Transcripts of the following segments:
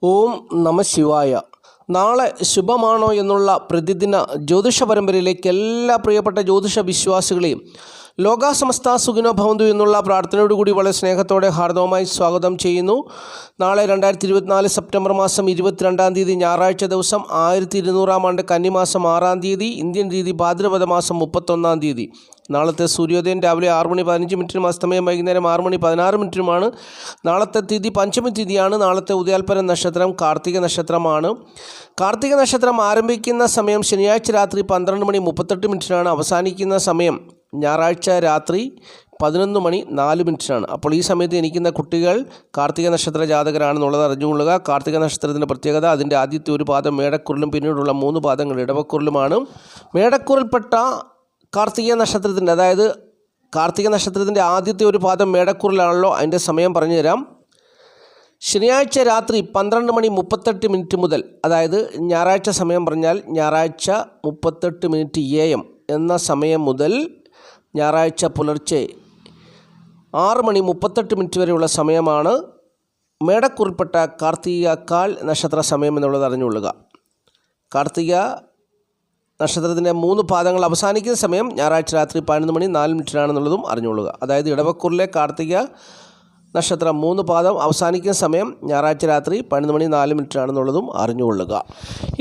ഓം നമ ശിവായ. നാളെ ശുഭമാണോ എന്നുള്ള പ്രതിദിന ജ്യോതിഷ പരമ്പരയിലേക്ക് എല്ലാ പ്രിയപ്പെട്ട ജ്യോതിഷ വിശ്വാസികളെയും ലോകാസമസ്ത സുഖിനോ ഭവന്തു എന്നുള്ള പ്രാർത്ഥനയോടുകൂടി വളരെ സ്നേഹത്തോടെ ഹാർദവമായി സ്വാഗതം ചെയ്യുന്നു. നാളെ 2024 സെപ്റ്റംബർ മാസം 22-ാം തീയതി ഞായറാഴ്ച ദിവസം 1200 ആണ്ട് കന്നിമാസം 6-ാം തീയതി, ഇന്ത്യൻ തീയതി ഭാദ്രപദ മാസം 31-ാം തീയതി. നാളത്തെ സൂര്യോദയം രാവിലെ 6:15 അസ്തമയം വൈകുന്നേരം 6:16 നാളത്തെ തിഥി പഞ്ചമി തിഥിയാണ്. നാളത്തെ ഉദയാൽപര നക്ഷത്രം കാർത്തിക നക്ഷത്രമാണ്. കാർത്തിക നക്ഷത്രം ആരംഭിക്കുന്ന സമയം ശനിയാഴ്ച രാത്രി 12:38 അവസാനിക്കുന്ന സമയം ഞായറാഴ്ച രാത്രി 11:04 അപ്പോൾ ഈ സമയത്ത് ജനിക്കുന്ന കുട്ടികൾ കാർത്തിക നക്ഷത്ര ജാതകരാണെന്നുള്ളത് അറിഞ്ഞുകൊള്ളുക. കാർത്തിക നക്ഷത്രത്തിൻ്റെ പ്രത്യേകത അതിൻ്റെ ആദ്യത്തെ ഒരു പാദം മേടക്കുറിലും പിന്നീടുള്ള 3 പാദങ്ങൾ ഇടവക്കുറിലുമാണ്. മേടക്കുറിൽപ്പെട്ട കാർത്തിക നക്ഷത്രത്തിൻ്റെ, അതായത് കാർത്തിക നക്ഷത്രത്തിൻ്റെ ആദ്യത്തെ ഒരു പാദം മേടക്കുറിലാണല്ലോ. അതിൻ്റെ സമയം പറഞ്ഞു തരാം. ശനിയാഴ്ച രാത്രി 12:38 മുതൽ, അതായത് ഞായറാഴ്ച സമയം പറഞ്ഞാൽ ഞായറാഴ്ച 38 AM എന്ന സമയം മുതൽ ഞായറാഴ്ച പുലർച്ചെ 6:38 വരെയുള്ള സമയമാണ് മേടക്കുറിൽപ്പെട്ട കാർത്തിക കാൽ നക്ഷത്ര സമയം എന്നുള്ളത് അറിഞ്ഞുകൊള്ളുക. കാർത്തിക നക്ഷത്രത്തിൻ്റെ 3 പാദങ്ങൾ അവസാനിക്കുന്ന സമയം ഞായറാഴ്ച രാത്രി 11:04 അറിഞ്ഞുകൊള്ളുക. അതായത് ഇടവക്കൂറിലെ കാർത്തിക നക്ഷത്രം 3 പാദം അവസാനിക്കുന്ന സമയം ഞായറാഴ്ച രാത്രി 11:04 അറിഞ്ഞുകൊള്ളുക.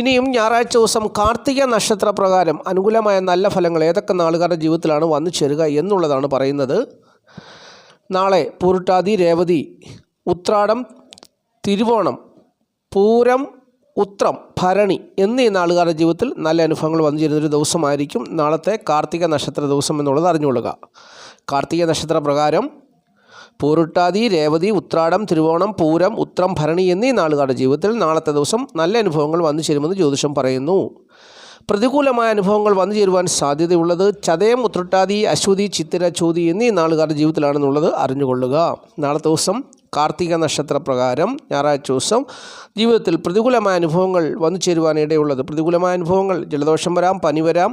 ഇനിയും ഞായറാഴ്ച ദിവസം കാർത്തിക നക്ഷത്ര പ്രകാരം അനുകൂലമായ നല്ല ഫലങ്ങൾ ഏതൊക്കെ നാളുകാരുടെ ജീവിതത്തിലാണ് വന്നു ചേരുക എന്നുള്ളതാണ് പറയുന്നത്. നാളെ പൂരുട്ടാതി, രേവതി, ഉത്രാടം, തിരുവോണം, പൂരം, ഉത്രം, ഭരണി എന്നീ നാളുകാരുടെ ജീവിതത്തിൽ നല്ല അനുഭവങ്ങൾ വന്നു ചേരുന്നൊരു ദിവസമായിരിക്കും നാളത്തെ കാർത്തിക നക്ഷത്ര ദിവസം എന്നുള്ളത് അറിഞ്ഞുകൊള്ളുക. കാർത്തിക നക്ഷത്ര പ്രകാരം പൂരുട്ടാതി, രേവതി, ഉത്രാടം, തിരുവോണം, പൂരം, ഉത്രം, ഭരണി എന്നീ നാളുകാരുടെ ജീവിതത്തിൽ നാളത്തെ ദിവസം നല്ല അനുഭവങ്ങൾ വന്നു ചേരുമെന്ന് ജ്യോതിഷം പറയുന്നു. പ്രതികൂലമായ അനുഭവങ്ങൾ വന്നു ചേരുവാൻ സാധ്യതയുള്ളത് ചതയം, ഉത്രട്ടാതി, അശ്വതി, ചിത്തിര, ചോതി എന്നീ നാളുകാരുടെ ജീവിതത്തിലാണെന്നുള്ളത് അറിഞ്ഞുകൊള്ളുക. നാളത്തെ ദിവസം കാർത്തിക നക്ഷത്ര പ്രകാരം ഞായറാഴ്ച ദിവസം ജീവിതത്തിൽ പ്രതികൂലമായ അനുഭവങ്ങൾ വന്നു ചേരുവാനിടയുള്ളത്. പ്രതികൂലമായ അനുഭവങ്ങൾ ജലദോഷം വരാം, പനി വരാം,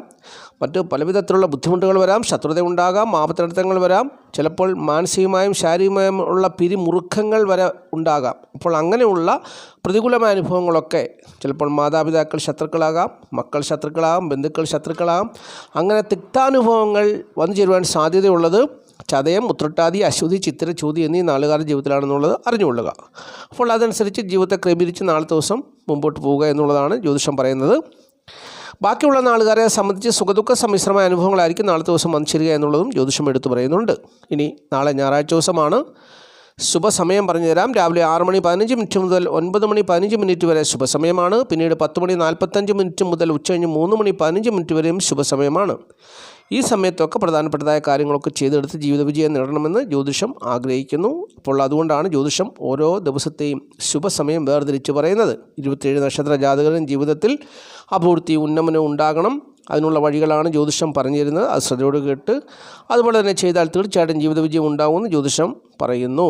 മറ്റ് പലവിധത്തിലുള്ള ബുദ്ധിമുട്ടുകൾ വരാം, ശത്രുത ഉണ്ടാകാം, ആപത്തനർത്ഥങ്ങൾ വരാം, ചിലപ്പോൾ മാനസികമായും ശാരീരികമായും ഉള്ള പിരിമുറുക്കങ്ങൾ വരെ ഉണ്ടാകാം. അപ്പോൾ അങ്ങനെയുള്ള പ്രതികൂലമായ അനുഭവങ്ങളൊക്കെ ചിലപ്പോൾ മാതാപിതാക്കൾ ശത്രുക്കളാകാം, മക്കൾ ശത്രുക്കളാകാം, ബന്ധുക്കൾ ശത്രുക്കളാകാം. അങ്ങനെ തിക്താനുഭവങ്ങൾ വന്നു ചേരുവാൻ സാധ്യതയുള്ളത് ചതയം, ഉത്രട്ടാതി, അശ്വതി, ചിത്തിര, ചോതി എന്നീ നാളുകാരുടെ ജീവിതത്തിലാണെന്നുള്ളത് അറിഞ്ഞുകൊള്ളുക. അപ്പോൾ അതനുസരിച്ച് ജീവിതത്തെ ക്രമീകരിച്ച് നാളത്തെ ദിവസം മുമ്പോട്ട് പോവുക എന്നുള്ളതാണ് ജ്യോതിഷം പറയുന്നത്. ബാക്കിയുള്ള നാളുകാരെ സംബന്ധിച്ച് സുഖദുഃഖ സമ്മിശ്രമായ അനുഭവങ്ങളായിരിക്കും നാളത്തെ ദിവസം വന്നു ചേരുക എന്നുള്ളതും ജ്യോതിഷം എടുത്തു പറയുന്നുണ്ട്. ഇനി നാളെ ഞായറാഴ്ച ദിവസമാണ്. ശുഭസമയം പറഞ്ഞു തരാം. രാവിലെ 6:15 മുതൽ 9:15 വരെ ശുഭസമയമാണ്. പിന്നീട് 10:45 മുതൽ ഉച്ചകഴിഞ്ഞ് 3:15 വരെയും ശുഭസമയമാണ്. ഈ സമയത്തൊക്കെ പ്രധാനപ്പെട്ടതായ കാര്യങ്ങളൊക്കെ ചെയ്തെടുത്ത് ജീവിത വിജയം നേടണമെന്ന് ജ്യോതിഷം ആഗ്രഹിക്കുന്നു. അപ്പോൾ അതുകൊണ്ടാണ് ജ്യോതിഷം ഓരോ ദിവസത്തെയും ശുഭസമയം വേർതിരിച്ച് പറയുന്നത്. 27 നക്ഷത്ര ജാതകരും ജീവിതത്തിൽ അഭിവൃദ്ധി, ഉന്നമനം ഉണ്ടാകണം. അതിനുള്ള വഴികളാണ് ജ്യോതിഷം പറഞ്ഞു തരുന്നത്. അത് ശ്രദ്ധയോട് കേട്ട് അതുപോലെ തന്നെ ചെയ്താൽ തീർച്ചയായിട്ടും ജീവിത വിജയം ഉണ്ടാകുമെന്ന് ജ്യോതിഷം പറയുന്നു.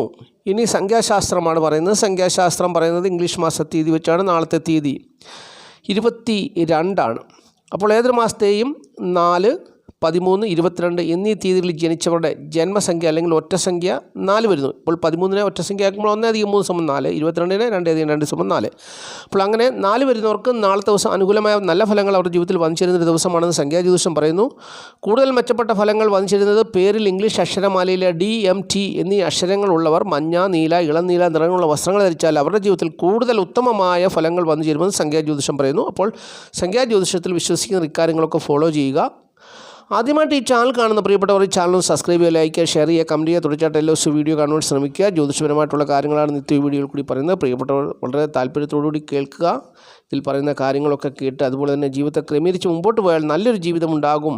ഇനി സംഖ്യാശാസ്ത്രമാണ് പറയുന്നത്. സംഖ്യാശാസ്ത്രം പറയുന്നത് ഇംഗ്ലീഷ് മാസ തീയതി വെച്ചാണ്. നാളത്തെ തീയതി 22 അപ്പോൾ ഏതൊരു മാസത്തെയും 4, 13, 22 എന്നീ തീയതികളിൽ ജനിച്ചവരുടെ ജന്മസംഖ്യ അല്ലെങ്കിൽ ഒറ്റസംഖ്യ 4 വരുന്നു. ഇപ്പോൾ 13 ഒറ്റസംഖ്യ ആക്കുമ്പോൾ 1 + 3 = 4, 22 2 + 2 = 4. അപ്പോൾ അങ്ങനെ 4 വരുന്നവർക്ക് നാളത്തെ ദിവസം അനുകൂലമായ നല്ല ഫലങ്ങൾ അവരുടെ ജീവിതത്തിൽ വന്നു ചേരുന്നൊരു ദിവസമാണെന്ന് സംഖ്യാജ്യോതിഷം പറയുന്നു. കൂടുതൽ മെച്ചപ്പെട്ട ഫലങ്ങൾ വന്നു ചേരുന്നത് പേരിൽ ഇംഗ്ലീഷ് അക്ഷരമാലയിലെ DMT എന്നീ അക്ഷരങ്ങളുള്ളവർ മഞ്ഞ, നീല, ഇളം നീല നിറങ്ങളുള്ള വസ്ത്രങ്ങൾ ധരിച്ചാൽ അവരുടെ ജീവിതത്തിൽ കൂടുതൽ ഉത്തമമായ ഫലങ്ങൾ വന്നു ചേരുമെന്ന് സംഖ്യാജ്യോതിഷം പറയുന്നു. അപ്പോൾ സംഖ്യാജ്യോതിഷത്തിൽ വിശ്വസിക്കുന്ന ഇക്കാര്യങ്ങളൊക്കെ ഫോളോ ചെയ്യുക. ആദ്യമായിട്ട് ഈ ചാനൽ കാണുന്ന പ്രിയപ്പെട്ടവർ ഈ ചാനൽ സബ്സ്ക്രൈബ് ചെയ്യുക, ലൈക്ക് ചെയ്യുക, ഷെയർ ചെയ്യുക, കമൻറ്റ് ചെയ്യുക. തുടർച്ചയായിട്ട് എല്ലാ ദിവസവും വീഡിയോ കാണുവാൻ ശ്രമിക്കുക. ജ്യോതിഷപരമായിട്ടുള്ള കാര്യങ്ങളാണ് നിത്യ വീഡിയോയിൽ കൂടി പറയുന്നത്. പ്രിയപ്പെട്ടവർ വളരെ താല്പര്യത്തോടുകൂടി കേൾക്കുക. ഇതിൽ പറയുന്ന കാര്യങ്ങളൊക്കെ കേട്ട് അതുപോലെ തന്നെ ജീവിതത്തെ ക്രമീകരിച്ച് മുമ്പോട്ട് പോയാൽ നല്ലൊരു ജീവിതം ഉണ്ടാകും.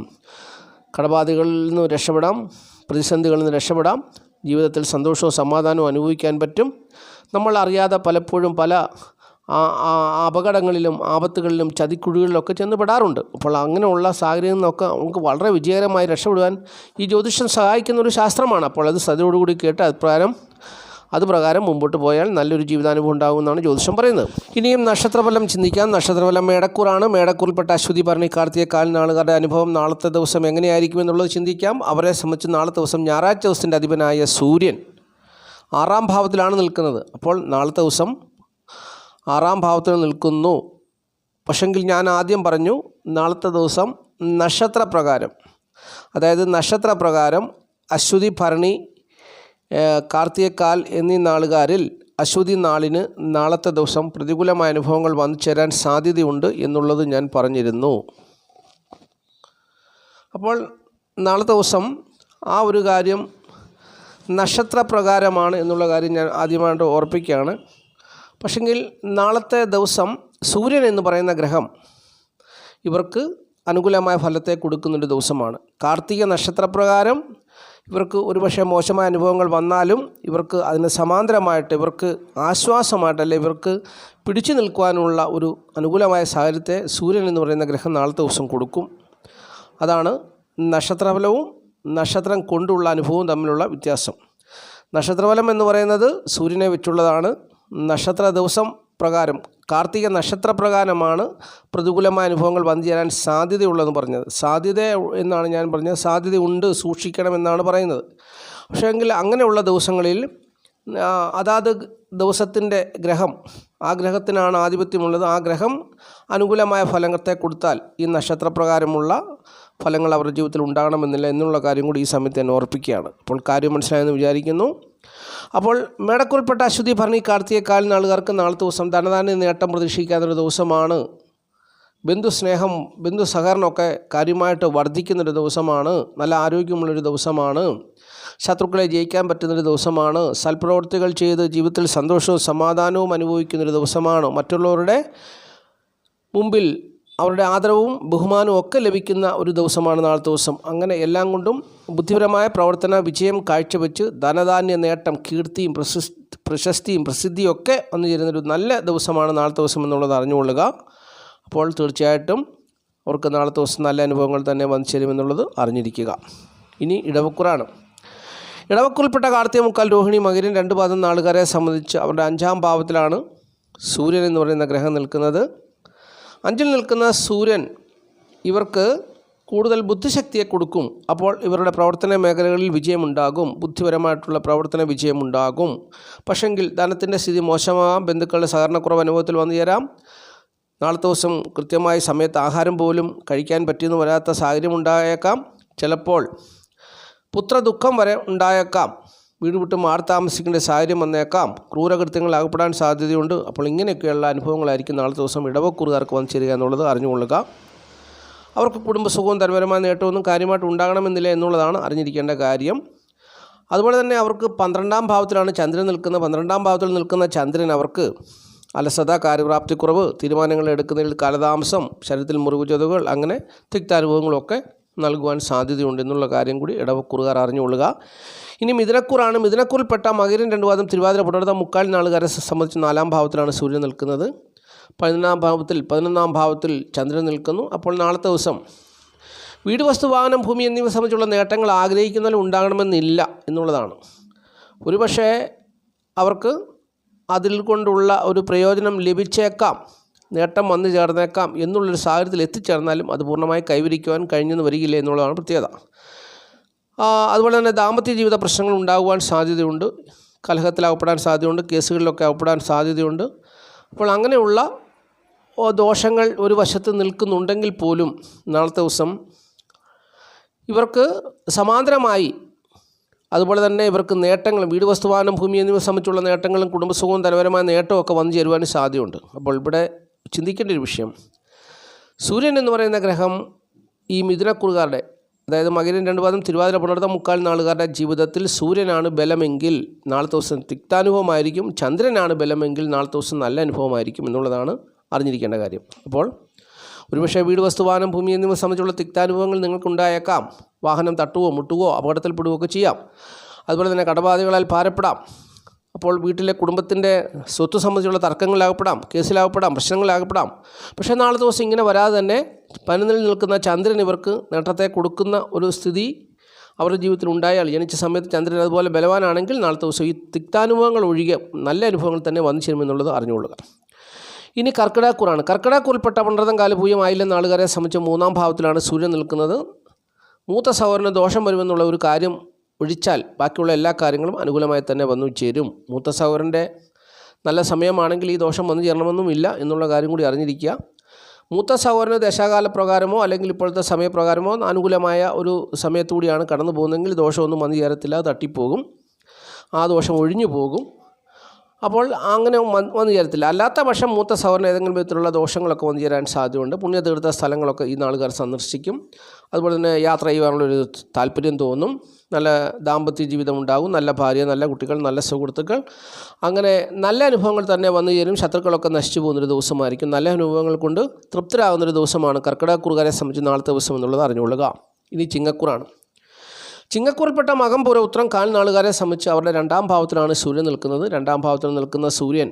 കടബാധകളിൽ നിന്ന് രക്ഷപ്പെടാം, പ്രതിസന്ധികളിൽ നിന്ന് രക്ഷപ്പെടാം, ജീവിതത്തിൽ സന്തോഷവും സമാധാനവും അനുഭവിക്കാൻ പറ്റും. നമ്മൾ അറിയാതെ പലപ്പോഴും പല അപകടങ്ങളിലും ആപത്തുകളിലും ചതിക്കുഴികളിലൊക്കെ ചെന്ന് പെടാറുണ്ട്. അപ്പോൾ അങ്ങനെയുള്ള സാഹചര്യത്തിൽ നിന്നൊക്കെ നമുക്ക് വളരെ വിജയകരമായി രക്ഷപ്പെടുവാൻ ഈ ജ്യോതിഷം സഹായിക്കുന്ന ഒരു ശാസ്ത്രമാണ്. അപ്പോൾ അത് ശ്രദ്ധയോടുകൂടി കേട്ട് അതുപ്രകാരം മുമ്പോട്ട് പോയാൽ നല്ലൊരു ജീവിതാനുഭവം ഉണ്ടാകുമെന്നാണ് ജ്യോതിഷം പറയുന്നത്. ഇനിയും നക്ഷത്രഫലം ചിന്തിക്കാം. നക്ഷത്രഫലം മേടക്കൂറാണ്. മേടക്കൂറിൽപ്പെട്ട അശ്വതി, ഭരണി, കാർത്തിക കാൽ നാളുകാരുടെ അനുഭവം നാളത്തെ ദിവസം എങ്ങനെയായിരിക്കും എന്നുള്ളത് ചിന്തിക്കാം. അവരെ സംബന്ധിച്ച് നാളത്തെ ദിവസം ഞായറാഴ്ച ദിവസത്തിൻ്റെ അധിപനായ സൂര്യൻ 6-ാം ഭാവത്തിലാണ് നിൽക്കുന്നത്. അപ്പോൾ നാളത്തെ ദിവസം 6-ാം ഭാവത്തിൽ നിൽക്കുന്നു. പക്ഷെങ്കിൽ ഞാൻ ആദ്യം പറഞ്ഞു നാളത്തെ ദിവസം നക്ഷത്രപ്രകാരം, അതായത് നക്ഷത്രപ്രകാരം അശ്വതി, ഭരണി, കാർത്തികക്കാൽ എന്നീ നാളുകാരിൽ അശ്വതി നാളിന് നാളത്തെ ദിവസം പ്രതികൂലമായ അനുഭവങ്ങൾ വന്നു ചേരാൻ സാധ്യതയുണ്ട് എന്നുള്ളത് ഞാൻ പറഞ്ഞിരുന്നു. അപ്പോൾ നാളത്തെ ദിവസം ആ ഒരു കാര്യം നക്ഷത്രപ്രകാരമാണ് എന്നുള്ള കാര്യം ഞാൻ ആദ്യമായിട്ട് ഓർപ്പിക്കുകയാണ്. പക്ഷെങ്കിൽ നാളത്തെ ദിവസം സൂര്യൻ എന്ന് പറയുന്ന ഗ്രഹം ഇവർക്ക് അനുകൂലമായ ഫലത്തെ കൊടുക്കുന്നൊരു ദിവസമാണ്. കാർത്തിക നക്ഷത്രപ്രകാരം ഇവർക്ക് ഒരുപക്ഷെ മോശമായ അനുഭവങ്ങൾ വന്നാലും ഇവർക്ക് അതിന് സമാന്തരമായിട്ട് ഇവർക്ക് ആശ്വാസമായിട്ടല്ല ഇവർക്ക് പിടിച്ചു നിൽക്കുവാനുള്ള ഒരു അനുകൂലമായ സാഹചര്യത്തെ സൂര്യൻ എന്ന് പറയുന്ന ഗ്രഹം നാളത്തെ ദിവസം കൊടുക്കും. അതാണ് നക്ഷത്രഫലവും നക്ഷത്രം കൊണ്ടുള്ള അനുഭവവും തമ്മിലുള്ള വ്യത്യാസം. നക്ഷത്രഫലം എന്ന് പറയുന്നത് സൂര്യനെ വെച്ചുള്ളതാണ്. നക്ഷത്ര ദിവസം പ്രകാരം കാർത്തിക നക്ഷത്രപ്രകാരമാണ് പ്രതികൂലമായ അനുഭവങ്ങൾ വന്നു ചേരാൻ സാധ്യതയുള്ളതെന്ന് പറഞ്ഞത്. സാധ്യത എന്നാണ് ഞാൻ പറഞ്ഞത്, സാധ്യതയുണ്ട്, സൂക്ഷിക്കണമെന്നാണ് പറയുന്നത്. പക്ഷേ എങ്കിൽ അങ്ങനെയുള്ള ദിവസങ്ങളിൽ അതാത് ദിവസത്തിൻ്റെ ഗ്രഹം, ആ ഗ്രഹത്തിനാണ് ആധിപത്യമുള്ളത്. ആ ഗ്രഹം അനുകൂലമായ ഫലത്തെ കൊടുത്താൽ ഈ നക്ഷത്രപ്രകാരമുള്ള ഫലങ്ങൾ അവരുടെ ജീവിതത്തിൽ ഉണ്ടാകണമെന്നില്ല എന്നുള്ള കാര്യം കൂടി ഈ സമയത്ത് ഞാൻ ഓർപ്പിക്കുകയാണ്. അപ്പോൾ കാര്യം മനസ്സിലായെന്ന് വിചാരിക്കുന്നു. അപ്പോൾ മേടക്കുറിൽപ്പെട്ട അശ്വതി, ഭരണി, കാർത്തികക്കാൽ നാളുകാർക്ക് നാളത്തെ ദിവസം ധനധാന്യ നേട്ടം പ്രതീക്ഷിക്കാത്തൊരു ദിവസമാണ്. ബന്ധുസ്നേഹം, ബന്ധു സഹകരണമൊക്കെ കാര്യമായിട്ട് വർദ്ധിക്കുന്നൊരു ദിവസമാണ്. നല്ല ആരോഗ്യമുള്ളൊരു ദിവസമാണ്. ശത്രുക്കളെ ജയിക്കാൻ പറ്റുന്നൊരു ദിവസമാണ്. സൽപ്രവർത്തികൾ ചെയ്ത് ജീവിതത്തിൽ സന്തോഷവും സമാധാനവും അനുഭവിക്കുന്നൊരു ദിവസമാണ്. മറ്റുള്ളവരുടെ മുമ്പിൽ അവരുടെ ആദരവും ബഹുമാനവും ഒക്കെ ലഭിക്കുന്ന ഒരു ദിവസമാണ് നാളത്തെ ദിവസം. അങ്ങനെ എല്ലാം കൊണ്ടും ബുദ്ധിപരമായ പ്രവർത്തന വിജയം കാഴ്ചവെച്ച് ധനധാന്യ നേട്ടം, കീർത്തിയും പ്രശസ്തിയും പ്രസിദ്ധിയും ഒക്കെ വന്നു ചേരുന്നൊരു നല്ല ദിവസമാണ് നാളത്തെ ദിവസം എന്നുള്ളത് അറിഞ്ഞുകൊള്ളുക. അപ്പോൾ തീർച്ചയായിട്ടും അവർക്ക് നാളത്തെ ദിവസം നല്ല അനുഭവങ്ങൾ തന്നെ വന്നു ചേരുമെന്നുള്ളത് അറിഞ്ഞിരിക്കുക. ഇനി ഇടവക്കുറാണ്. ഇടവക്കുറിൽപ്പെട്ട കാർത്തിക, മുക്കാൽ, രോഹിണി, മകരം 2 പാദം നാളുകാരെ സംബന്ധിച്ച് അവരുടെ 5-ാം ഭാവത്തിലാണ് സൂര്യൻ എന്ന് പറയുന്ന ഗ്രഹം നിൽക്കുന്നത്. 5-ൽ നിൽക്കുന്ന സൂര്യൻ ഇവർക്ക് കൂടുതൽ ബുദ്ധിശക്തിയെ കൊടുക്കും. അപ്പോൾ ഇവരുടെ പ്രവർത്തന മേഖലകളിൽ വിജയമുണ്ടാകും, ബുദ്ധിപരമായിട്ടുള്ള പ്രവർത്തന വിജയമുണ്ടാകും. പക്ഷെങ്കിൽ ധനത്തിൻ്റെ സ്ഥിതി മോശമാകാം, ബന്ധുക്കളുടെ സഹകരണക്കുറവ് അനുഭവത്തിൽ വന്നു ചേരാം. നാളത്തെ ദിവസം കൃത്യമായ സമയത്ത് ആഹാരം പോലും കഴിക്കാൻ പറ്റിയെന്ന് വരാത്ത സാഹചര്യം ഉണ്ടായേക്കാം. ചിലപ്പോൾ പുത്രദുഃഖം വരെ ഉണ്ടായേക്കാം. വീട് വിട്ട് മാറി താമസിക്കേണ്ട സാഹചര്യം വന്നേക്കാം. ക്രൂരകൃത്യങ്ങൾ അകപ്പെടാൻ സാധ്യതയുണ്ട്. അപ്പോൾ ഇങ്ങനെയൊക്കെയുള്ള അനുഭവങ്ങളായിരിക്കും നാളത്തെ ദിവസം ഇടവക്കൂറുകാർക്ക് വന്നു ചേരുക എന്നുള്ളത് അറിഞ്ഞുകൊള്ളുക. അവർക്ക് കുടുംബസുഖവും ധനപരമായ നേട്ടമൊന്നും കാര്യമായിട്ട് ഉണ്ടാകണമെന്നില്ല എന്നുള്ളതാണ് അറിഞ്ഞിരിക്കേണ്ട കാര്യം. അതുപോലെ തന്നെ അവർക്ക് 12-ാം ഭാവത്തിലാണ് ചന്ദ്രൻ നിൽക്കുന്നത്. 12-ാം ഭാവത്തിൽ നിൽക്കുന്ന ചന്ദ്രൻ അവർക്ക് അലസത, കാര്യപ്രാപ്തിക്കുറവ്, തീരുമാനങ്ങൾ എടുക്കുന്നതിൽ കാലതാമസം, ശരീരത്തിൽ മുറിവുചതുകൾ, അങ്ങനെ തിക്താനുഭവങ്ങളൊക്കെ നൽകുവാൻ സാധ്യതയുണ്ട് എന്നുള്ള കാര്യം കൂടി ഇടവക്കൂറുകാർ അറിഞ്ഞുകൊള്ളുക. ഇനി മിഥുനക്കൂറാണ്. മിഥുനക്കൂറിൽപ്പെട്ട മകരം 2 പാദം തിരുവാതിര, പുണർതം, മുക്കാൽ നാളുകാരെ സംബന്ധിച്ച് 4-ാം ഭാവത്തിലാണ് സൂര്യൻ നിൽക്കുന്നത്. 11-ാം ഭാവത്തിൽ ചന്ദ്രൻ നിൽക്കുന്നു. അപ്പോൾ നാളത്തെ ദിവസം വീട്, വസ്തു, വാഹനം, ഭൂമി എന്നിവ സംബന്ധിച്ചുള്ള നേട്ടങ്ങൾ ആഗ്രഹിക്കുന്നതിൽ ഉണ്ടാകണമെന്നില്ല എന്നുള്ളതാണ്. ഒരുപക്ഷേ അവർക്ക് അതിൽ കൊണ്ടുള്ള ഒരു പ്രയോജനം ലഭിച്ചേക്കാം, നേട്ടം വന്നു ചേർന്നേക്കാം എന്നുള്ളൊരു സാഹചര്യത്തിൽ എത്തിച്ചേർന്നാലും അത് പൂർണ്ണമായി കൈവരിക്കുവാൻ കഴിഞ്ഞെന്ന് വരികയില്ല എന്നുള്ളതാണ് പ്രത്യേകത. അതുപോലെ തന്നെ ദാമ്പത്യ ജീവിത പ്രശ്നങ്ങൾ ഉണ്ടാകുവാൻ സാധ്യതയുണ്ട്, കലഹത്തിലകപ്പെടാൻ സാധ്യതയുണ്ട്, കേസുകളിലൊക്കെ അകപ്പെടാൻ സാധ്യതയുണ്ട്. അപ്പോൾ അങ്ങനെയുള്ള ദോഷങ്ങൾ ഒരു വശത്ത് നിൽക്കുന്നുണ്ടെങ്കിൽ പോലും നാളത്തെ ദിവസം ഇവർക്ക് സമാന്തരമായി അതുപോലെ തന്നെ ഇവർക്ക് നേട്ടങ്ങളും, വീട്, വസ്തുവാഹനം, ഭൂമി എന്നിവ സംബന്ധിച്ചുള്ള നേട്ടങ്ങളും കുടുംബസുഖവും ധനപരമായ നേട്ടവും ഒക്കെ വന്നു ചേരുവാനും സാധ്യതയുണ്ട്. അപ്പോൾ ഇവിടെ ചിന്തിക്കേണ്ട ഒരു വിഷയം, സൂര്യൻ എന്ന് പറയുന്ന ഗ്രഹം ഈ മിഥുനക്കുറുകാരുടെ, അതായത് മകരം 2 പാദം തിരുവാതിര, പുണർതം, മുക്കാൽ നാളുകാരുടെ ജീവിതത്തിൽ സൂര്യനാണ് ബലമെങ്കിൽ നാളത്തെ ദിവസം തിക്താനുഭവമായിരിക്കും. ചന്ദ്രനാണ് ബലമെങ്കിൽ നാളത്തെ ദിവസം നല്ല അനുഭവമായിരിക്കും എന്നുള്ളതാണ് അറിഞ്ഞിരിക്കേണ്ട കാര്യം. അപ്പോൾ ഒരുപക്ഷേ വീട്, വസ്തുവാഹനം, ഭൂമി എന്നിവ സംബന്ധിച്ചുള്ള തിക്താനുഭവങ്ങൾ നിങ്ങൾക്കുണ്ടായേക്കാം. വാഹനം തട്ടുകയോ മുട്ടുകയോ അപകടത്തിൽപ്പെടുകയോ ഒക്കെ ചെയ്യാം. അതുപോലെ തന്നെ കടബാധകളാൽ ഭാരപ്പെടാം. അപ്പോൾ വീട്ടിലെ കുടുംബത്തിൻ്റെ സ്വത്ത് സംബന്ധിച്ചുള്ള തർക്കങ്ങളിലാകപ്പെടാം, കേസിലാകപ്പെടാം, പ്രശ്നങ്ങളിലാകപ്പെടാം. പക്ഷേ നാളത്തെ ദിവസം ഇങ്ങനെ വരാതെ തന്നെ 11-ൽ നിൽക്കുന്ന ചന്ദ്രൻ ഇവർക്ക് നേട്ടത്തെ കൊടുക്കുന്ന ഒരു സ്ഥിതി അവരുടെ ജീവിതത്തിൽ ഉണ്ടായാൽ, ജനിച്ച സമയത്ത് ചന്ദ്രൻ അതുപോലെ ബലവാനാണെങ്കിൽ നാളത്തെ ദിവസം ഈ തിക്താനുഭവങ്ങൾ ഒഴികെ നല്ല അനുഭവങ്ങൾ തന്നെ വന്നു ചേരുമെന്നുള്ളത് അറിഞ്ഞുകൊള്ളുക. ഇനി കർക്കിടകക്കൂറാണ്. കർക്കിടകക്കൂറിൽപ്പെട്ട പുണർതം, കാലപൂയം, ആയില്യം നാളുകാരെ സംബന്ധിച്ച് 3-ാം ഭാവത്തിലാണ് സൂര്യൻ നിൽക്കുന്നത്. മൂത്ത സഹോദരന് ദോഷം വരുമെന്നുള്ള ഒരു കാര്യം ഒഴിച്ചാൽ ബാക്കിയുള്ള എല്ലാ കാര്യങ്ങളും അനുകൂലമായി തന്നെ വന്നു ചേരും. മൂത്ത സഹോദരൻ്റെ നല്ല സമയമാണെങ്കിൽ ഈ ദോഷം വന്നു ചേരണമെന്നുമില്ല എന്നുള്ള കാര്യം കൂടി അറിഞ്ഞിരിക്കുക. മൂത്ത സഹോദരന് ദശാകാലപ്രകാരമോ അല്ലെങ്കിൽ ഇപ്പോഴത്തെ സമയപ്രകാരമോ അനുകൂലമായ ഒരു സമയത്തുകൂടിയാണ് കടന്നു പോകുന്നതെങ്കിൽ ദോഷമൊന്നും വന്നു ചേരത്തില്ല, തട്ടിപ്പോകും, ആ ദോഷം ഒഴിഞ്ഞു പോകും. അപ്പോൾ അങ്ങനെ വന്നു ചേരത്തില്ല. അല്ലാത്ത പക്ഷം മൂത്ത സഹോദരന് ഏതെങ്കിലും വിധത്തിലുള്ള ദോഷങ്ങളൊക്കെ വന്നു ചേരാൻ സാധ്യതയുണ്ട്. പുണ്യതീർത്ഥ സ്ഥലങ്ങളൊക്കെ ഈ നാളുകാർ സന്ദർശിക്കും. അതുപോലെ തന്നെ യാത്ര ചെയ്യുവാനുള്ളൊരു താല്പര്യം തോന്നും. നല്ല ദാമ്പത്യ ജീവിതം ഉണ്ടാകും, നല്ല ഭാര്യ, നല്ല കുട്ടികൾ, നല്ല സുഹൃത്തുക്കൾ, അങ്ങനെ നല്ല അനുഭവങ്ങൾ തന്നെ വന്നു ചേരും. ശത്രുക്കളൊക്കെ നശിച്ചു പോകുന്നൊരു ദിവസമായിരിക്കും. നല്ല അനുഭവങ്ങൾ കൊണ്ട് തൃപ്തരാകുന്നൊരു ദിവസമാണ് കർക്കിടകക്കുറുകാരെ സംബന്ധിച്ച് നാളത്തെ ദിവസം എന്നുള്ളത് അറിഞ്ഞുകൊള്ളുക. ഇനി ചിങ്ങക്കൂറാണ്. ചിങ്ങക്കൂറിൽപ്പെട്ട മകം പൂരം ഉത്രം കാൽ നാളുകാരെ സംബന്ധിച്ച് അവരുടെ 2ാം ഭാവത്തിലാണ് സൂര്യൻ നിൽക്കുന്നത്. 2ാം ഭാവത്തിൽ നിൽക്കുന്ന സൂര്യൻ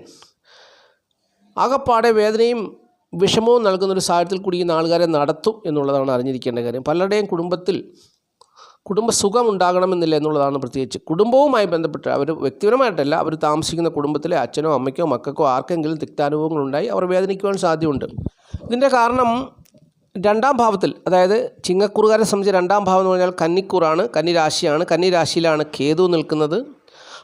ആകപ്പാടെ വേദനയും വിഷമവും നൽകുന്നൊരു സാഹചര്യത്തിൽ കൂടി ഈ നാളുകാരെ നടത്തും എന്നുള്ളതാണ് അറിഞ്ഞിരിക്കേണ്ട കാര്യം. പലരുടെയും കുടുംബത്തിൽ കുടുംബസുഖം ഉണ്ടാകണമെന്നില്ല എന്നുള്ളതാണ് പ്രത്യേകിച്ച്. കുടുംബവുമായി ബന്ധപ്പെട്ട് അവർ വ്യക്തിപരമായിട്ടല്ല, അവർ താമസിക്കുന്ന കുടുംബത്തിലെ അച്ഛനോ അമ്മയ്ക്കോ മക്കൾക്കോ ആർക്കെങ്കിലും തിക്താനുഭവങ്ങളുണ്ടായി അവർ വേദനിക്കുവാൻ സാധ്യതയുണ്ട്. ഇതിൻ്റെ കാരണം 2ാം ഭാവത്തിൽ, അതായത് ചിങ്ങക്കൂറുകാരെ സംബന്ധിച്ച് 2ാം ഭാവം എന്ന് പറഞ്ഞാൽ കന്നിക്കൂറാണ്, കന്നിരാശിയാണ്. കന്നിരാശിയിലാണ് കേതു നിൽക്കുന്നത്.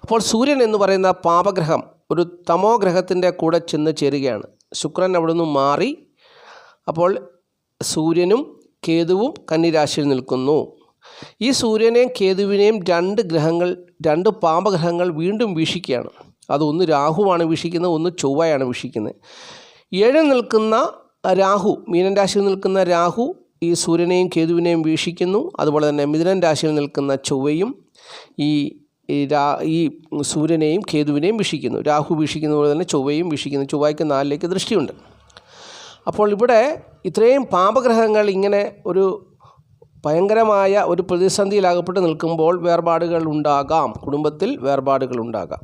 അപ്പോൾ സൂര്യൻ എന്ന് പറയുന്ന പാപഗ്രഹം ഒരു തമോ ഗ്രഹത്തിൻ്റെ കൂടെ ചെന്ന് ചേരുകയാണ്. ശുക്രൻ അവിടെ നിന്ന് മാറി, അപ്പോൾ സൂര്യനും കേതുവും കന്നിരാശിയിൽ നിൽക്കുന്നു. ഈ സൂര്യനെയും കേതുവിനെയും 2 പാപഗ്രഹങ്ങൾ വീണ്ടും വീക്ഷിക്കുകയാണ്. അതൊന്ന് രാഹുവാണ് വീക്ഷിക്കുന്നത്, ഒന്ന് ചൊവ്വയാണ് വീക്ഷിക്കുന്നത്. 7 നിൽക്കുന്ന രാഹു, മീനൻ രാശിയിൽ നിൽക്കുന്ന രാഹു ഈ സൂര്യനെയും കേതുവിനെയും വീക്ഷിക്കുന്നു. അതുപോലെ തന്നെ മിഥുനൻ രാശിയിൽ നിൽക്കുന്ന ചൊവ്വയും ഈ സൂര്യനെയും കേതുവിനെയും വീക്ഷിക്കുന്നു. രാഹു വീക്ഷിക്കുന്ന പോലെ തന്നെ ചൊവ്വയും വീക്ഷിക്കുന്നു. ചൊവ്വയ്ക്ക് 4ലേക്ക് ദൃഷ്ടിയുണ്ട്. അപ്പോൾ ഇവിടെ ഇത്രയും പാപഗ്രഹങ്ങൾ ഇങ്ങനെ ഒരു ഭയങ്കരമായ ഒരു പ്രതിസന്ധിയിലകപ്പെട്ട് നിൽക്കുമ്പോൾ വേർപാടുകൾ ഉണ്ടാകാം, കുടുംബത്തിൽ വേർപാടുകൾ ഉണ്ടാകാം.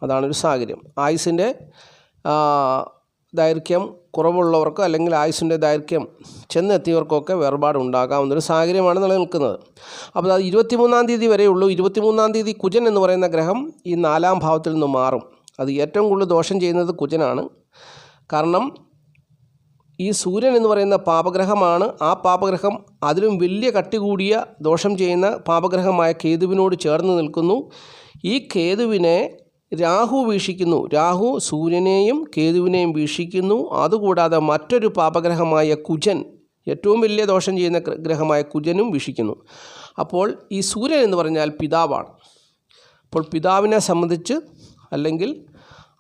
അതാണൊരു സാഹചര്യം. ആയുസ്സിൻ്റെ ദൈർഘ്യം കുറവുള്ളവർക്ക് അല്ലെങ്കിൽ ആയുസ്സിൻ്റെ ദൈർഘ്യം ചെന്നെത്തിയവർക്കൊക്കെ വേർപാടുണ്ടാകാവുന്നൊരു സാഹചര്യമാണ് നിലനിൽക്കുന്നത്. അപ്പോൾ അത് 23-ാം തീയതി വരെയുള്ളൂ. 23-ാം തീയതി കുജൻ എന്ന് പറയുന്ന ഗ്രഹം ഈ 4ാം ഭാവത്തിൽ നിന്ന് മാറും. അത് ഏറ്റവും കൂടുതൽ ദോഷം ചെയ്യുന്നത് കുജനാണ്. കാരണം ഈ സൂര്യൻ എന്ന് പറയുന്ന പാപഗ്രഹമാണ്. ആ പാപഗ്രഹം അതിലും വലിയ കട്ടി കൂടിയ ദോഷം ചെയ്യുന്ന പാപഗ്രഹമായ കേതുവിനോട് ചേർന്ന് നിൽക്കുന്നു. ഈ കേതുവിനെ രാഹു വീക്ഷിക്കുന്നു. രാഹു സൂര്യനെയും കേതുവിനെയും വീക്ഷിക്കുന്നു. അതുകൂടാതെ മറ്റൊരു പാപഗ്രഹമായ കുജൻ, ഏറ്റവും വലിയ ദോഷം ചെയ്യുന്ന ഗ്രഹമായ കുജനും വീക്ഷിക്കുന്നു. അപ്പോൾ ഈ സൂര്യൻ എന്ന് പറഞ്ഞാൽ പിതാവാണ്. അപ്പോൾ പിതാവിനെ സംബന്ധിച്ച് അല്ലെങ്കിൽ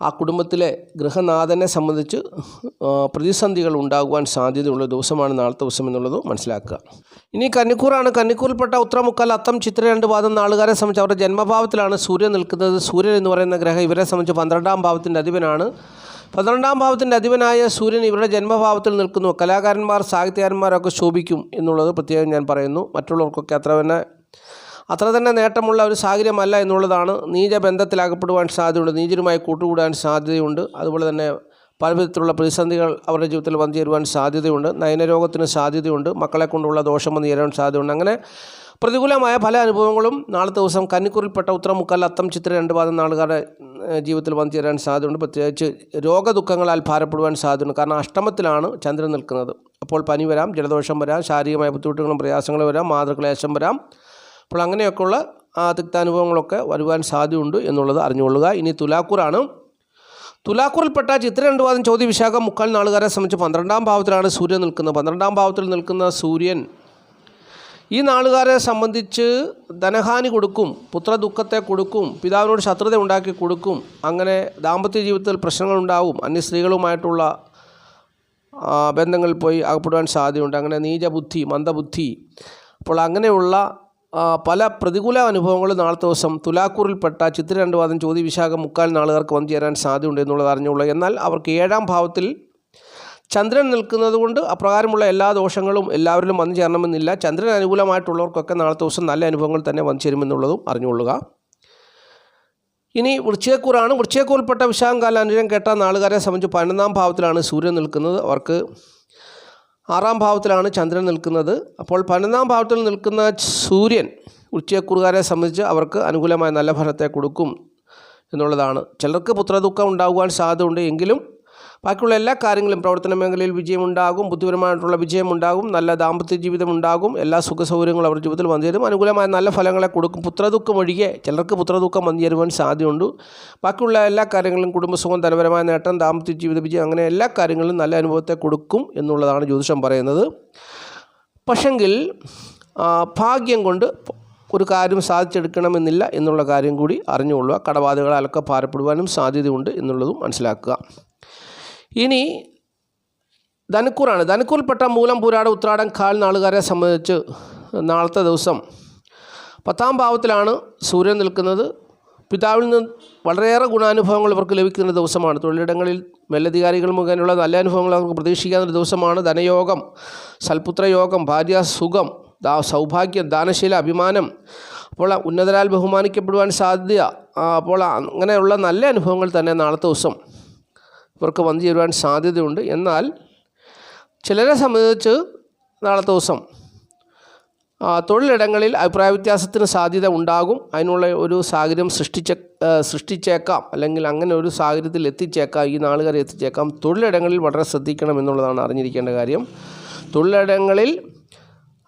ആ കുടുംബത്തിലെ ഗൃഹനാഥനെ സംബന്ധിച്ച് പ്രതിസന്ധികൾ ഉണ്ടാകുവാൻ സാധ്യതയുള്ള ദിവസമാണ് നാളത്തെ ദിവസം എന്നുള്ളത് മനസ്സിലാക്കുക. ഇനി കന്നിക്കൂറാണ്. കന്നിക്കൂറിൽപ്പെട്ട ഉത്രമുക്കാൽ അത്തം ചിത്ര 2 പാദം നാളുകാരെ സംബന്ധിച്ച് അവരുടെ ജന്മഭാവത്തിലാണ് സൂര്യൻ നിൽക്കുന്നത്. സൂര്യൻ എന്ന് പറയുന്ന ഗ്രഹം ഇവരെ സംബന്ധിച്ച് 12ാം ഭാവത്തിൻ്റെ അധിപനാണ്. 12ാം ഭാവത്തിൻ്റെ അധിപനായ സൂര്യൻ ഇവരുടെ ജന്മഭാവത്തിൽ നിൽക്കുന്നു. കലാകാരന്മാർ, സാഹിത്യകാരന്മാരൊക്കെ ശോഭിക്കും എന്നുള്ളത് പ്രത്യേകം ഞാൻ പറയുന്നു. മറ്റുള്ളവർക്കൊക്കെ അത്ര തന്നെ നേട്ടമുള്ള ഒരു സാഹചര്യമല്ല എന്നുള്ളതാണ്. നീചബന്ധത്തിലകപ്പെടുവാൻ സാധ്യതയുണ്ട്, നീചരുമായി കൂട്ടുകൂടാൻ സാധ്യതയുണ്ട്. അതുപോലെ തന്നെ പല വിധത്തിലുള്ള പ്രതിസന്ധികൾ അവരുടെ ജീവിതത്തിൽ വന്നു ചേരുവാൻ സാധ്യതയുണ്ട്. നയനരോഗത്തിന് സാധ്യതയുണ്ട്. മക്കളെ കൊണ്ടുള്ള ദോഷം വന്നു ചേരാൻ സാധ്യതയുണ്ട്. അങ്ങനെ പ്രതികൂലമായ പല അനുഭവങ്ങളും നാളത്തെ ദിവസം കന്നിക്കൂറിൽപ്പെട്ട ഉത്തരമുക്കാൽ അത്തം ചിത്ര 2 പാദം നാളുകാരുടെ ജീവിതത്തിൽ വന്നു ചേരാൻ സാധ്യതയുണ്ട്. പ്രത്യേകിച്ച് രോഗദുഃഖങ്ങളാൽ ഭാരപ്പെടുവാൻ സാധ്യതയുണ്ട്. കാരണം അഷ്ടമത്തിലാണ് ചന്ദ്രൻ നിൽക്കുന്നത്. അപ്പോൾ പനി വരാം, ജലദോഷം വരാം, ശാരീരികമായ ബുദ്ധിമുട്ടുകളും പ്രയാസങ്ങളും വരാം, മാതൃക്ലേശം വരാം. അപ്പോൾ അങ്ങനെയൊക്കെയുള്ള തിക്താനുഭവങ്ങളൊക്കെ വരുവാൻ സാധ്യതയുണ്ട് എന്നുള്ളത് അറിഞ്ഞുകൊള്ളുക. ഇനി തുലാക്കൂറാണ്. തുലാക്കൂറിൽപ്പെട്ട ചിത്ര 2 പാദം ചോതി വിശാഖം മുക്കാൽ നാളുകാരെ സംബന്ധിച്ച് 12ാം ഭാവത്തിലാണ് സൂര്യൻ നിൽക്കുന്നത്. 12ാം ഭാവത്തിൽ നിൽക്കുന്ന സൂര്യൻ ഈ നാളുകാരെ സംബന്ധിച്ച് ധനഹാനി കൊടുക്കും, പുത്രദുഃഖത്തെ കൊടുക്കും, പിതാവിനോട് ശത്രുത ഉണ്ടാക്കി കൊടുക്കും. അങ്ങനെ ദാമ്പത്യ ജീവിതത്തിൽ പ്രശ്നങ്ങളുണ്ടാവും, അന്യ സ്ത്രീകളുമായിട്ടുള്ള ബന്ധങ്ങളിൽ പോയി അകപ്പെടുവാൻ സാധ്യതയുണ്ട്. അങ്ങനെ നീചബുദ്ധി, മന്ദബുദ്ധി, അപ്പോൾ അങ്ങനെയുള്ള പല പ്രതികൂല അനുഭവങ്ങളും നാളത്തെ ദിവസം തുലാക്കൂറിൽപ്പെട്ട ചിത്ര 2 പാദം ചോതി വിശാഖം മുക്കാൽ നാളുകാർക്ക് വന്നു ചേരാൻ സാധ്യതയുണ്ട് എന്നുള്ളത് അറിഞ്ഞുള്ളൂ. എന്നാൽ അവർക്ക് 7ാം ഭാവത്തിൽ ചന്ദ്രൻ നിൽക്കുന്നത് കൊണ്ട് അപ്രകാരമുള്ള എല്ലാ ദോഷങ്ങളും എല്ലാവരിലും വന്നു ചേരണമെന്നില്ല. ചന്ദ്രൻ അനുകൂലമായിട്ടുള്ളവർക്കൊക്കെ നാളത്തെ ദിവസം നല്ല അനുഭവങ്ങൾ തന്നെ വന്നു ചേരുമെന്നുള്ളതും അറിഞ്ഞുകൊള്ളുക. ഇനി വൃശ്ചികക്കൂറാണ്. വൃശ്ചികക്കൂറിൽപ്പെട്ട വിശാഖം കാല അനുരം കേട്ട നാളുകാരെ സംബന്ധിച്ച് 11ാം ഭാവത്തിലാണ് സൂര്യൻ നിൽക്കുന്നത്. അവർക്ക് 6ാം ഭാവത്തിലാണ് ചന്ദ്രൻ നിൽക്കുന്നത്. അപ്പോൾ 11ാം ഭാവത്തിൽ നിൽക്കുന്ന സൂര്യൻ വൃശ്ചികക്കൂറുകാരെ സംബന്ധിച്ച് അവർക്ക് അനുകൂലമായ നല്ല ഫലത്തെ കൊടുക്കും എന്നുള്ളതാണ്. ചിലർക്ക് പുത്രദുഃഖം ഉണ്ടാകുവാൻ സാധ്യതയുണ്ട്. എങ്കിലും ബാക്കിയുള്ള എല്ലാ കാര്യങ്ങളും പ്രവർത്തന മേഖലയിൽ വിജയമുണ്ടാകും, ബുദ്ധിപരമായിട്ടുള്ള വിജയമുണ്ടാകും, നല്ല ദാമ്പത്യ ജീവിതം ഉണ്ടാകും, എല്ലാ സുഖ സൗകര്യങ്ങളും അവരുടെ ജീവിതത്തിൽ വന്നു ചേരും, അനുകൂലമായ നല്ല ഫലങ്ങളെ കൊടുക്കും. പുത്രദുഃഖം ഒഴികെ ചിലർക്ക് പുത്രദുഃഖം വന്നു ചേരുവാൻ സാധ്യതയുണ്ട്. ബാക്കിയുള്ള എല്ലാ കാര്യങ്ങളും കുടുംബസുഖം, ധനപരമായ നേട്ടം, ദാമ്പത്യ ജീവിത വിജയം, അങ്ങനെ എല്ലാ കാര്യങ്ങളും നല്ല അനുഭവത്തെ കൊടുക്കും എന്നുള്ളതാണ് ജ്യോതിഷം പറയുന്നത്. പക്ഷെങ്കിൽ ഭാഗ്യം കൊണ്ട് ഒരു കാര്യം സാധിച്ചെടുക്കണമെന്നില്ല എന്നുള്ള കാര്യം കൂടി അറിഞ്ഞുകൊള്ളുക. കടബാധകളാലൊക്കെ ഭാരപ്പെടുവാനും സാധ്യതയുണ്ട് എന്നുള്ളതും മനസ്സിലാക്കുക. ഇനി ധനുക്കൂറാണ്. ധനുക്കൂറിൽപ്പെട്ട മൂലം, പൂരാടം, ഉത്രാടം, കാൽ നാളുകാരെ സംബന്ധിച്ച് നാളത്തെ ദിവസം 10ാം ഭാവത്തിലാണ് സൂര്യൻ നിൽക്കുന്നത്. പിതാവിൽ നിന്ന് വളരെയേറെ ഗുണാനുഭവങ്ങൾ ഇവർക്ക് ലഭിക്കുന്ന ദിവസമാണ്. തൊഴിലിടങ്ങളിൽ മേലധികാരികൾ മുഖേനയുള്ള നല്ല അനുഭവങ്ങൾ അവർക്ക് പ്രതീക്ഷിക്കാവുന്ന ദിവസമാണ്. ധനയോഗം, സൽപുത്രയോഗം, ഭാര്യാസുഖം, സൗഭാഗ്യം, ദാനശീല, അഭിമാനം, അപ്പോൾ ഉന്നതരാൽ ബഹുമാനിക്കപ്പെടുവാൻ സാധ്യത, അപ്പോൾ അങ്ങനെയുള്ള നല്ല അനുഭവങ്ങൾ തന്നെ നാളത്തെ ദിവസം ഇവർക്ക് വന്നു ചേരുവാൻ സാധ്യതയുണ്ട്. എന്നാൽ ചിലരെ സംബന്ധിച്ച് നാളത്തെ ദിവസം തൊഴിലിടങ്ങളിൽ അഭിപ്രായ വ്യത്യാസത്തിന് സാധ്യത ഉണ്ടാകും. അതിനുള്ള ഒരു സാഹചര്യം സൃഷ്ടിച്ചേക്കാം, അല്ലെങ്കിൽ അങ്ങനെ ഒരു സാഹചര്യത്തിൽ എത്തിച്ചേക്കാം, ഈ നാളുകാരെ എത്തിച്ചേക്കാം. തൊഴിലിടങ്ങളിൽ വളരെ ശ്രദ്ധിക്കണം എന്നുള്ളതാണ് അറിഞ്ഞിരിക്കേണ്ട കാര്യം. തൊഴിലിടങ്ങളിൽ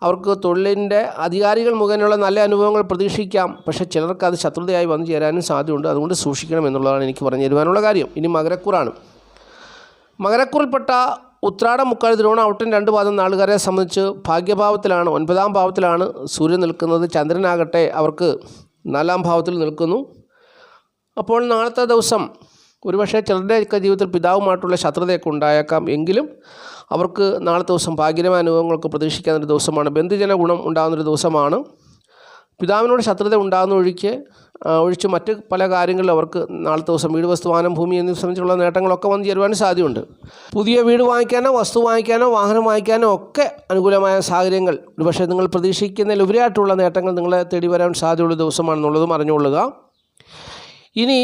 അവർക്ക് തൊഴിലിൻ്റെ അധികാരികൾ മുഖേനയുള്ള നല്ല അനുഭവങ്ങൾ പ്രതീക്ഷിക്കാം. പക്ഷേ ചിലർക്ക് അത് ശത്രുതയായി വന്നു ചേരാനും സാധ്യതയുണ്ട്. അതുകൊണ്ട് സൂക്ഷിക്കണം എന്നുള്ളതാണ് എനിക്ക് പറഞ്ഞു തരുവാനുള്ള കാര്യം. ഇനി മകരക്കൂറാണ്. മകരക്കൂറിൽപ്പെട്ട ഉത്രാടം, മുക്കാൽ, തിരുവോണം, ഔട്ടൻ 2 പാദം നാളുകാരെ സംബന്ധിച്ച് ഭാഗ്യഭാവത്തിലാണ്, 9ാം ഭാവത്തിലാണ് സൂര്യൻ നിൽക്കുന്നത്. ചന്ദ്രനാകട്ടെ അവർക്ക് 4ാം ഭാവത്തിൽ നിൽക്കുന്നു. അപ്പോൾ നാളത്തെ ദിവസം ഒരുപക്ഷെ ചിലരുടെയൊക്കെ ജീവിതത്തിൽ പിതാവുമായിട്ടുള്ള ശത്രുതയൊക്കെ ഉണ്ടായേക്കാം. എങ്കിലും അവർക്ക് നാളത്തെ ദിവസം ഭാഗ്യമായ അനുഭവങ്ങൾക്ക് പ്രതീക്ഷിക്കാവുന്നൊരു ദിവസമാണ്. ബന്ധുജന ഗുണം ഉണ്ടാകുന്നൊരു ദിവസമാണ്. പിതാവിനോട് ശത്രുത ഉണ്ടാകുന്ന ഒഴിച്ച് മറ്റ് പല കാര്യങ്ങളിലും അവർക്ക് നാളത്തെ ദിവസം വീട്, വസ്തു, വാഹനം, ഭൂമി എന്നിവ സംബന്ധിച്ചുള്ള നേട്ടങ്ങളൊക്കെ വന്നു ചേരുവാനും സാധ്യതയുണ്ട്. പുതിയ വീട് വാങ്ങിക്കാനോ വസ്തു വാങ്ങിക്കാനോ വാഹനം വാങ്ങിക്കാനോ ഒക്കെ അനുകൂലമായ സാഹചര്യങ്ങൾ, ഒരുപക്ഷെ നിങ്ങൾ പ്രതീക്ഷിക്കുന്നതിലുപരിയായിട്ടുള്ള നേട്ടങ്ങൾ നിങ്ങളെ തേടി വരാൻ സാധ്യതയുള്ള ദിവസമാണെന്നുള്ളതും അറിഞ്ഞുകൊള്ളുക. ഇനി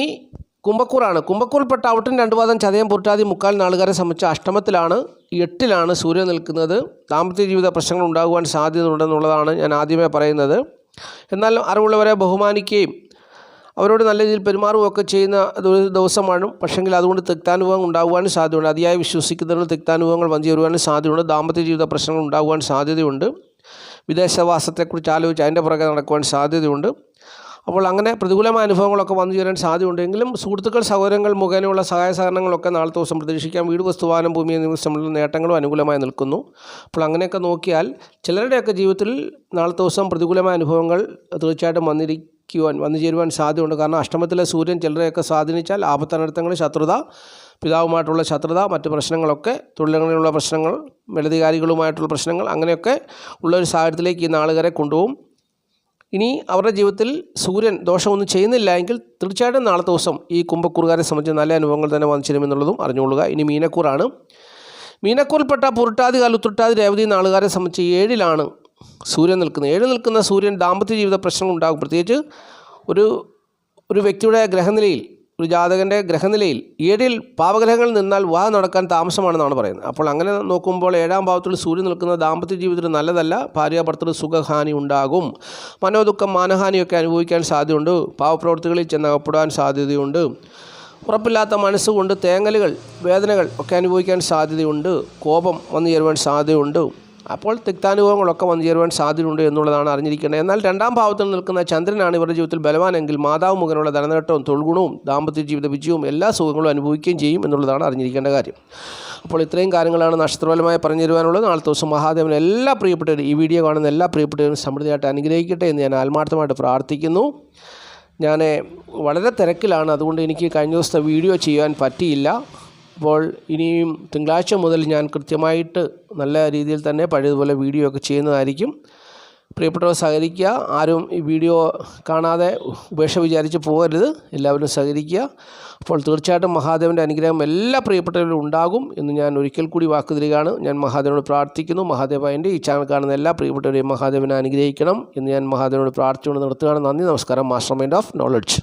കുംഭക്കൂറാണ്. കുംഭക്കൂറിൽപ്പെട്ട ഔട്ടൻ 2 പാദം, ചതയം, പുരട്ടാതി, മുക്കാൽ നാളുകാരെ സംബന്ധിച്ച് അഷ്ടമത്തിലാണ്, 8ലാണ് സൂര്യൻ നിൽക്കുന്നത്. ദാമ്പത്യ ജീവിത പ്രശ്നങ്ങൾ ഉണ്ടാകുവാൻ സാധ്യതയുണ്ടെന്നുള്ളതാണ് ഞാൻ ആദ്യമേ പറയുന്നത്. എന്നാൽ അറിവുള്ളവരെ ബഹുമാനിക്കുകയും അവരോട് നല്ല രീതിയിൽ പെരുമാറുകയൊക്കെ ചെയ്യുന്ന ഒരു ദിവസമാണ്. പക്ഷെങ്കിൽ അതുകൊണ്ട് തിക്താനുഭവം ഉണ്ടാകുവാനും സാധ്യതയുണ്ട്. അതിയായി വിശ്വസിക്കുന്നതിന് തിക്താനുഭവങ്ങൾ വന്നു ചേരുവാനും സാധ്യതയുണ്ട്. ദാമ്പത്യ ജീവിത പ്രശ്നങ്ങൾ ഉണ്ടാകുവാൻ സാധ്യതയുണ്ട്. വിദേശവാസത്തെക്കുറിച്ച് ആലോചിച്ച് അതിൻ്റെ പുറകെ നടക്കുവാൻ സാധ്യതയുണ്ട്. അപ്പോൾ അങ്ങനെ പ്രതികൂലമായ അനുഭവങ്ങളൊക്കെ വന്നു ചേരാൻ സാധ്യതയുണ്ടെങ്കിലും സുഹൃത്തുക്കൾ, സഹോദരങ്ങൾ മുഖേനയുള്ള സഹായ സഹകരണങ്ങളൊക്കെ നാളത്തെ ദിവസം പ്രതീക്ഷിക്കാം. വീട്, വസ്തു, വാഹനം, ഭൂമി എന്നിവ സംബന്ധിച്ച നേട്ടങ്ങളും അനുകൂലമായി നിൽക്കുന്നു. അപ്പോൾ അങ്ങനെയൊക്കെ നോക്കിയാൽ ചിലരുടെയൊക്കെ ജീവിതത്തിൽ നാളത്തെ ദിവസം പ്രതികൂലമായ അനുഭവങ്ങൾ തീർച്ചയായിട്ടും വന്നു ചേരുവാൻ സാധ്യതയുണ്ട്. കാരണം അഷ്ടമത്തിലെ സൂര്യൻ ചിലരെയൊക്കെ സ്വാധീനിച്ചാൽ ആപത്തനർത്ഥങ്ങൾ, ശത്രുത, പിതാവുമായിട്ടുള്ള ശത്രുത, മറ്റ് പ്രശ്നങ്ങളൊക്കെ, തൊഴിലിടങ്ങളിലുള്ള പ്രശ്നങ്ങൾ, മേലധികാരികളുമായിട്ടുള്ള പ്രശ്നങ്ങൾ, അങ്ങനെയൊക്കെ ഉള്ളൊരു സാഹചര്യത്തിലേക്ക് ഈ നാളുകാരെ കൊണ്ടുപോകും. ഇനി അവരുടെ ജീവിതത്തിൽ സൂര്യൻ ദോഷമൊന്നും ചെയ്യുന്നില്ല എങ്കിൽ തീർച്ചയായിട്ടും നാളത്തെ ദിവസം ഈ കുംഭക്കൂറുകാരെ സംബന്ധിച്ച് നല്ല അനുഭവങ്ങൾ തന്നെ വന്നു ചേരുമെന്നുള്ളതും അറിഞ്ഞുകൊള്ളുക. ഇനി മീനക്കൂറാണ്. മീനക്കൂറിൽപ്പെട്ട പുരട്ടാതി, കാൽ, ഉത്രട്ടാതി, രേവതി നാളുകാരെ സംബന്ധിച്ച് 7ലാണ് സൂര്യൻ നിൽക്കുന്നത്. 7 നിൽക്കുന്ന സൂര്യൻ ദാമ്പത്യ ജീവിത പ്രശ്നങ്ങൾ ഉണ്ടാകും. പ്രത്യേകിച്ച് ഒരു വ്യക്തിയുടെ ഗ്രഹനിലയിൽ, ഒരു ജാതകൻ്റെ ഗ്രഹനിലയിൽ 7ൽ പാവഗ്രഹങ്ങൾ നിന്നാൽ വിവാഹം നടക്കാൻ താമസമാണെന്നാണ് പറയുന്നത്. അപ്പോൾ അങ്ങനെ നോക്കുമ്പോൾ 7ാം ഭാവത്തിൽ സൂര്യൻ നിൽക്കുന്ന ദാമ്പത്യ ജീവിതത്തിൽ നല്ലതല്ല. ഭാര്യാഭർത്തൃ സുഖഹാനി ഉണ്ടാകും. മനോദുഃഖം, മാനഹാനിയൊക്കെ അനുഭവിക്കാൻ സാധ്യതയുണ്ട്. പാവപ്രവൃത്തികളിൽ ചെന്നകപ്പെടാൻ സാധ്യതയുണ്ട്. ഉറപ്പില്ലാത്ത മനസ്സുകൊണ്ട് തേങ്ങലുകൾ, വേദനകൾ ഒക്കെ അനുഭവിക്കാൻ സാധ്യതയുണ്ട്. കോപം വന്നു ചേരുവാൻ സാധ്യതയുണ്ട്. അപ്പോൾ തിക്താനുഭവങ്ങളൊക്കെ വന്നു ചേരുവാൻ സാധ്യതയുണ്ട് എന്നുള്ളതാണ് അറിഞ്ഞിരിക്കേണ്ടത്. എന്നാൽ 2ാം ഭാവത്തിൽ നിൽക്കുന്ന ചന്ദ്രനാണ് ഇവരുടെ ജീവിതത്തിൽ ബലവാനെങ്കിൽ മാതാവ് മുഖേനയുള്ള ധനനേട്ടവും തൊഴിൽഗുണവും ദാമ്പത്യ ജീവിത വിജയവും എല്ലാ സുഖങ്ങളും അനുഭവിക്കുകയും ചെയ്യും എന്നുള്ളതാണ് അറിഞ്ഞിരിക്കേണ്ട കാര്യം. അപ്പോൾ ഇത്രയും കാര്യങ്ങളാണ് നക്ഷത്രപരമായി പറഞ്ഞു തരുവാനുള്ളത്. നാളത്തെ ദിവസം മഹാദേവൻ എല്ലാ പ്രിയപ്പെട്ടവരും, ഈ വീഡിയോ കാണുന്ന എല്ലാ പ്രിയപ്പെട്ടവരും സമൃദ്ധിയായിട്ട് അനുഗ്രഹിക്കട്ടെ എന്ന് ഞാൻ ആത്മാർത്ഥമായിട്ട് പ്രാർത്ഥിക്കുന്നു. ഞാൻ വളരെ തിരക്കിലാണ്, അതുകൊണ്ട് എനിക്ക് കഴിഞ്ഞ ദിവസത്തെ വീഡിയോ ചെയ്യാൻ പറ്റിയില്ല. അപ്പോൾ ഇനിയും തിങ്കളാഴ്ച മുതൽ ഞാൻ കൃത്യമായിട്ട് നല്ല രീതിയിൽ തന്നെ പഴയതുപോലെ വീഡിയോ ഒക്കെ ചെയ്യുന്നതായിരിക്കും. പ്രിയപ്പെട്ടവർ സഹകരിക്കുക. ആരും ഈ വീഡിയോ കാണാതെ ഉപേക്ഷ വിചാരിച്ച് പോകരുത്. എല്ലാവരും സഹകരിക്കുക. അപ്പോൾ തീർച്ചയായിട്ടും മഹാദേവൻ്റെ അനുഗ്രഹം എല്ലാ പ്രിയപ്പെട്ടവരിലും ഉണ്ടാകും എന്ന് ഞാൻ ഒരിക്കൽ കൂടി വാക്ക് തരികയാണ്. ഞാൻ മഹാദേവനോട് പ്രാർത്ഥിക്കുന്നു. മഹാദേവ എൻ്റെ ഈ ചാനൽ കാണുന്ന എല്ലാ പ്രിയപ്പെട്ടവരെയും മഹാദേവനെ അനുഗ്രഹിക്കണം എന്ന് ഞാൻ മഹാദേവനോട് പ്രാർത്ഥിച്ചുകൊണ്ട് നിർത്തുകയാണ്. നന്ദി, നമസ്കാരം. Master mind of knowledge.